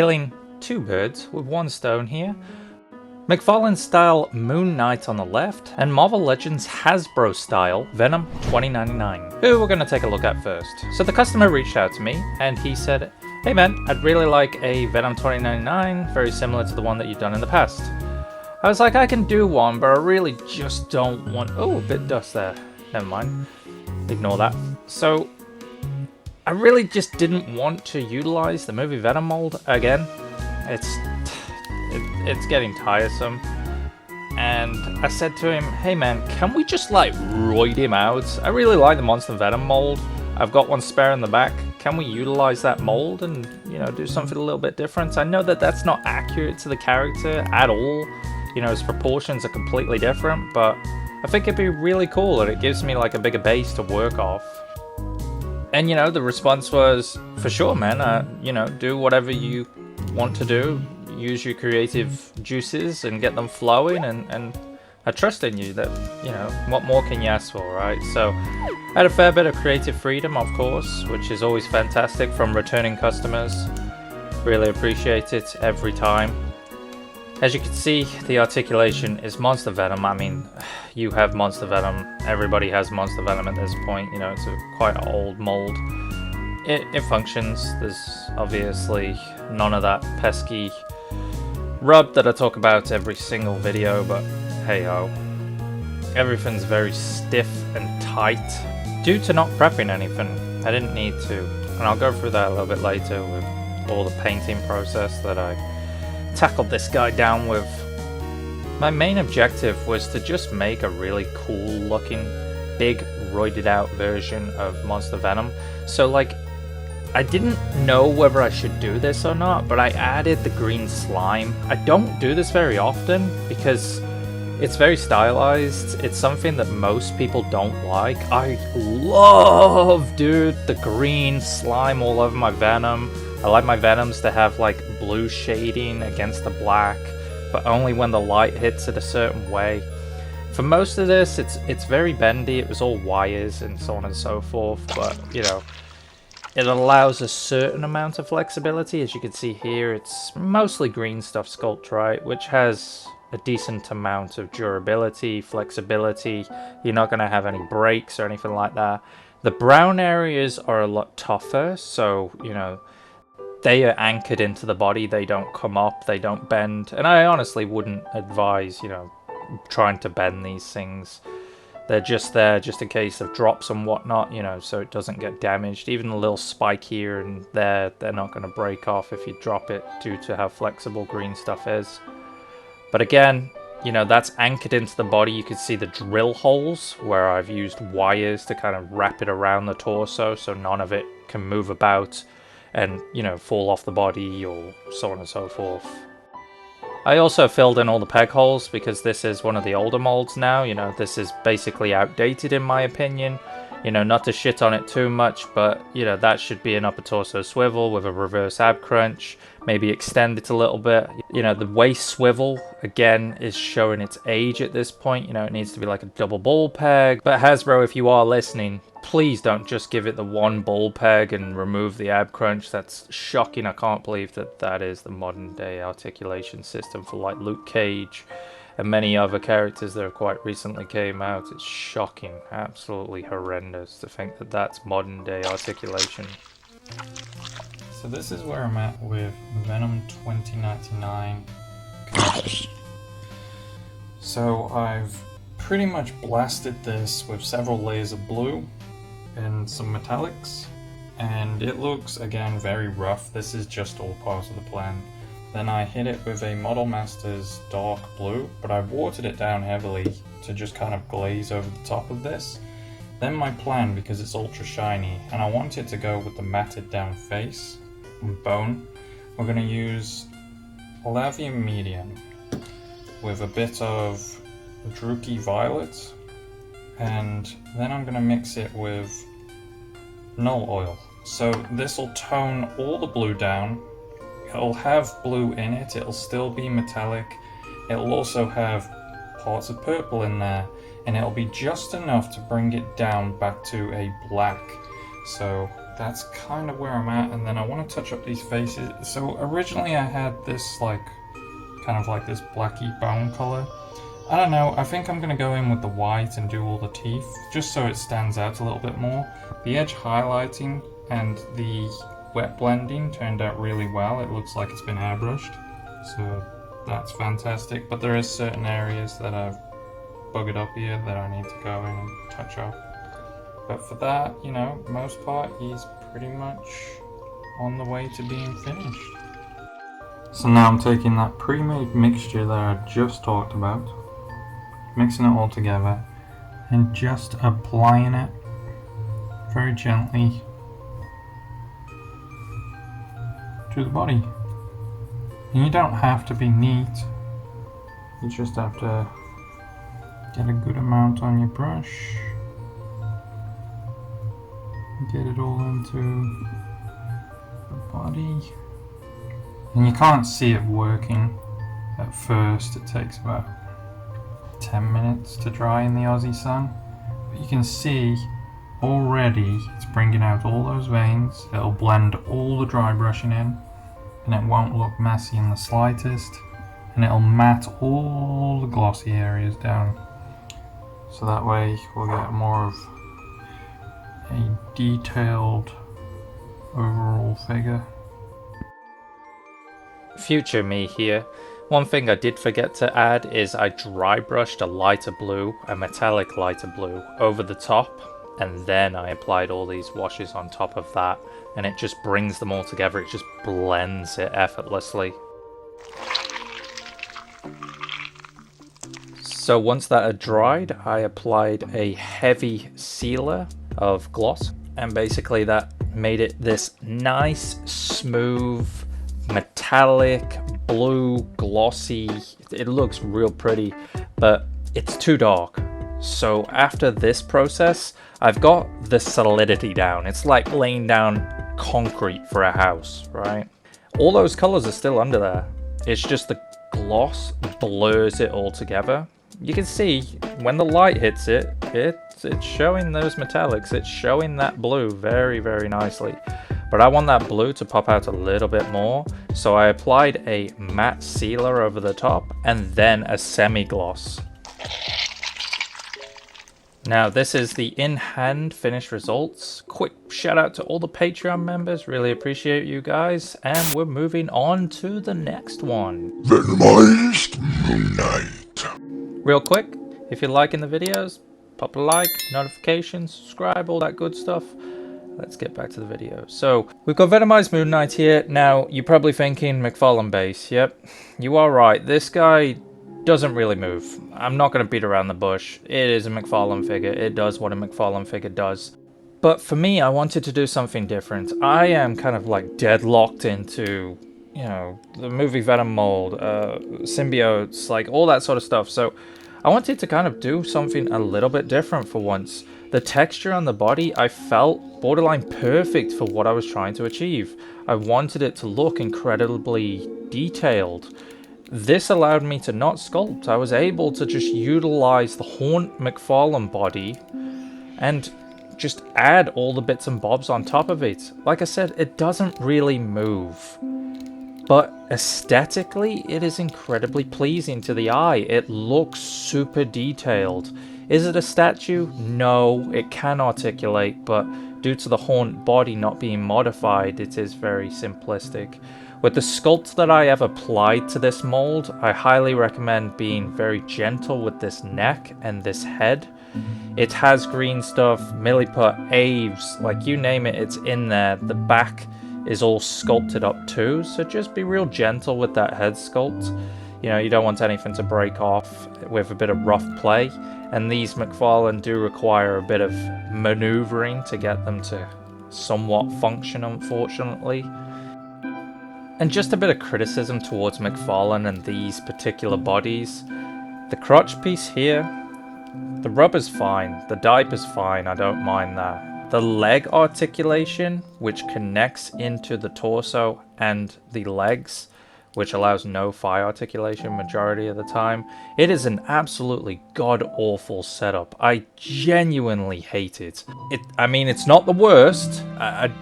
killing two birds with one stone here. McFarlane style Moonknight on the left, and Marvel Legends Hasbro style Venom 2099, who we're going to take a look at first. So the customer reached out to me and he said, "Hey man, I'd really like a Venom 2099, very similar to the one that you've done in the past." I was like, I can do one, but I really just don't want... Oh, a bit of dust there. Never mind. Ignore that. So I really just didn't want to utilize the movie Venom mold again. It's getting tiresome, and I said to him, "Hey man, can we just like roid him out? I really like the Monster Venom mold. I've got one spare in the back. Can we utilize that mold and, you know, do something a little bit different? I know that that's not accurate to the character at all. You know, his proportions are completely different, but I think it'd be really cool, and it gives me like a bigger base to work off." And you know, the response was, "For sure, man. You know, do whatever you want to do. Use your creative juices and get them flowing, and I trust in you. That, you know, what more can you ask for, right?" So I had a fair bit of creative freedom, of course, which is always fantastic from returning customers. Really appreciate it every time. As you can see, the articulation is Monster Venom. I mean, you have Monster Venom. Everybody has Monster Venom at this point. You know, it's a quite old mold. It functions. There's obviously none of that pesky rub that I talk about every single video, but hey ho. Everything's very stiff and tight due to not prepping anything. I didn't need to, and I'll go through that a little bit later with all the painting process that I tackled this guy down with. My main objective was to just make a really cool looking, big, roided out version of Monster Venom. So like, I didn't know whether I should do this or not, but I added the green slime. I don't do this very often because it's very stylized. It's something that most people don't like. I love, dude, the green slime all over my Venom. I like my Venoms to have like blue shading against the black, but only when the light hits it a certain way. For most of this, it's very bendy. It was all wires and so on and so forth, but you know, it allows a certain amount of flexibility. As you can see here, it's mostly green stuff sculpt, right, which has a decent amount of durability, flexibility. You're not going to have any breaks or anything like that. The brown areas are a lot tougher, so, you know, they are anchored into the body. They don't come up, they don't bend. And I honestly wouldn't advise, you know, trying to bend these things. They're just there just in case of drops and whatnot, you know, so it doesn't get damaged. Even a little spike here and there, they're not going to break off if you drop it due to how flexible green stuff is. But again, you know, that's anchored into the body. You can see the drill holes where I've used wires to kind of wrap it around the torso so none of it can move about and, you know, fall off the body or so on and so forth. I also filled in all the peg holes because this is one of the older molds now. You know, this is basically outdated in my opinion. You know, not to shit on it too much, but, you know, that should be an upper torso swivel with a reverse ab crunch. Maybe extend it a little bit. You know, the waist swivel, again, is showing its age at this point. You know, it needs to be like a double ball peg. But Hasbro, if you are listening, please don't just give it the one ball peg and remove the ab crunch. That's shocking. I can't believe that that is the modern day articulation system for like Luke Cage and many other characters that have quite recently came out. It's shocking, absolutely horrendous to think that that's modern day articulation. So this is where I'm at with Venom 2099. So I've pretty much blasted this with several layers of blue and some metallics, and it looks again very rough. This is just all part of the plan. Then I hit it with a Model Masters dark blue, but I watered it down heavily to just kind of glaze over the top of this. Then my plan, because it's ultra shiny and I want it to go with the matted down face and bone, we're going to use Lavium Medium with a bit of Druki Violet, and then I'm going to mix it with Null Oil. So this will tone all the blue down. It'll have blue in it, it'll still be metallic, it'll also have parts of purple in there, and it'll be just enough to bring it down back to a black. So that's kind of where I'm at, and then I want to touch up these faces. So originally I had this like kind of like this blacky bone color. I don't know, I think I'm going to go in with the white and do all the teeth, just so it stands out a little bit more. The edge highlighting and the wet blending turned out really well. It looks like it's been airbrushed, so that's fantastic. But there is certain areas that I've buggered up here that I need to go in and touch up. But for that, you know, most part, he's pretty much on the way to being finished. So now I'm taking that pre-made mixture that I just talked about, mixing it all together, and just applying it very gently to the body. And you don't have to be neat, you just have to get a good amount on your brush, get it all into the body. And you can't see it working at first, it takes about 10 minutes to dry in the Aussie sun, but you can see already it's bringing out all those veins. It'll blend all the dry brushing in and it won't look messy in the slightest, and it'll matte all the glossy areas down, so that way we'll get more of a detailed overall figure. Future me here. One thing I did forget to add is I dry brushed a lighter blue, a metallic lighter blue, over the top, and then I applied all these washes on top of that, and it just brings them all together, it just blends it effortlessly. So once that had dried, I applied a heavy sealer of gloss, and basically that made it this nice, smooth, metallic, blue, glossy. It looks real pretty, but it's too dark. So after this process, I've got the solidity down. It's like laying down concrete for a house, right? All those colors are still under there. It's just the gloss blurs it all together. You can see when the light hits it, it's showing those metallics. It's showing that blue very, very nicely. But I want that blue to pop out a little bit more, so I applied a matte sealer over the top and then a semi-gloss. Now this is the in-hand finished results. Quick shout out to all the Patreon members, really appreciate you guys, and we're moving on to the next one. Venomized Moonknight. Real quick, if you're liking the videos, pop a like, notifications, subscribe, all that good stuff. Let's get back to the video. So we've got Venomized Moonknight here. Now you're probably thinking McFarlane base. Yep, you are right. This guy doesn't really move. I'm not going to beat around the bush. It is a McFarlane figure. It does what a McFarlane figure does. But for me, I wanted to do something different. I am kind of like deadlocked into, you know, the movie Venom mold, symbiotes, like all that sort of stuff. So I wanted to kind of do something a little bit different for once. The texture on the body, I felt borderline perfect for what I was trying to achieve. I wanted it to look incredibly detailed. This allowed me to not sculpt. I was able to just utilize the Haunt McFarlane body and just add all the bits and bobs on top of it. Like I said, it doesn't really move, but aesthetically it is incredibly pleasing to the eye. It looks super detailed. Is it a statue? No, it can articulate, but due to the Haunt body not being modified, it is very simplistic. With the sculpt that I have applied to this mold, I highly recommend being very gentle with this neck and this head. It has green stuff, milliput, aves, like you name it, it's in there. The back is all sculpted up too, so just be real gentle with that head sculpt. You know, you don't want anything to break off with a bit of rough play. And these McFarlane do require a bit of maneuvering to get them to somewhat function, unfortunately. And just a bit of criticism towards McFarlane and these particular bodies. The crotch piece here, the rubber's fine, the diaper's fine, I don't mind that. The leg articulation, which connects into the torso and the legs, which allows no fire articulation majority of the time. It is an absolutely god-awful setup. I genuinely hate it. I mean, it's not the worst.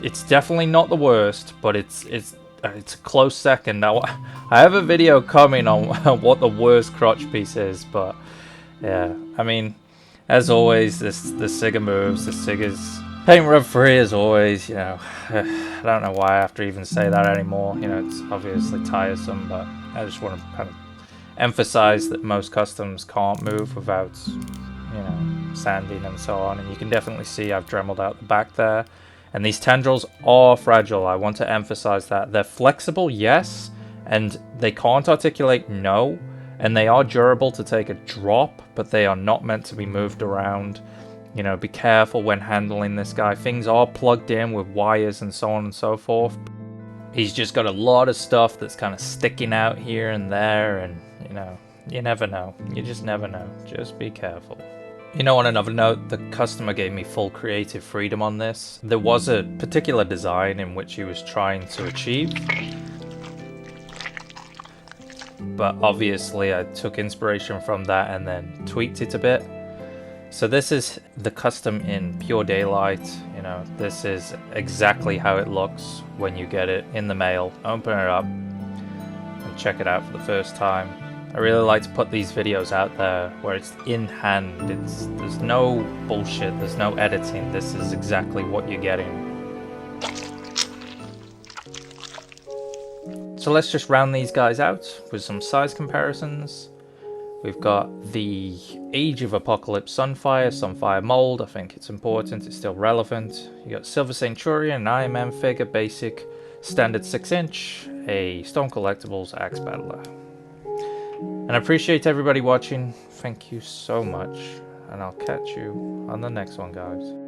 It's definitely not the worst, but it's a close second. Now, I have a video coming on what the worst crotch piece is, but yeah, I mean, as always, the Sigga moves, the Sigga's paint rub free as always, you know. I don't know why I have to even say that anymore, you know, it's obviously tiresome, but I just want to kind of emphasize that most customs can't move without, you know, sanding and so on, and you can definitely see I've dremeled out the back there. And these tendrils are fragile, I want to emphasize that. They're flexible, yes, and they can't articulate, no, and they are durable to take a drop, but they are not meant to be moved around. You know, be careful when handling this guy. Things are plugged in with wires and so on and so forth. He's just got a lot of stuff that's kind of sticking out here and there, and, you know, you never know. You just never know. Just be careful. You know, on another note, the customer gave me full creative freedom on this. There was a particular design in which he was trying to achieve, but obviously I took inspiration from that and then tweaked it a bit. So this is the custom in pure daylight. You know, this is exactly how it looks when you get it in the mail. Open it up and check it out for the first time. I really like to put these videos out there where it's in hand. There's no bullshit, there's no editing. This is exactly what you're getting. So let's just round these guys out with some size comparisons. We've got the Age of Apocalypse Sunfire mold. I think it's important, it's still relevant. You got Silver Centurion, an Iron Man figure, basic, standard 6-inch, a Stone Collectibles Axe Battler. And I appreciate everybody watching. Thank you so much, and I'll catch you on the next one, guys.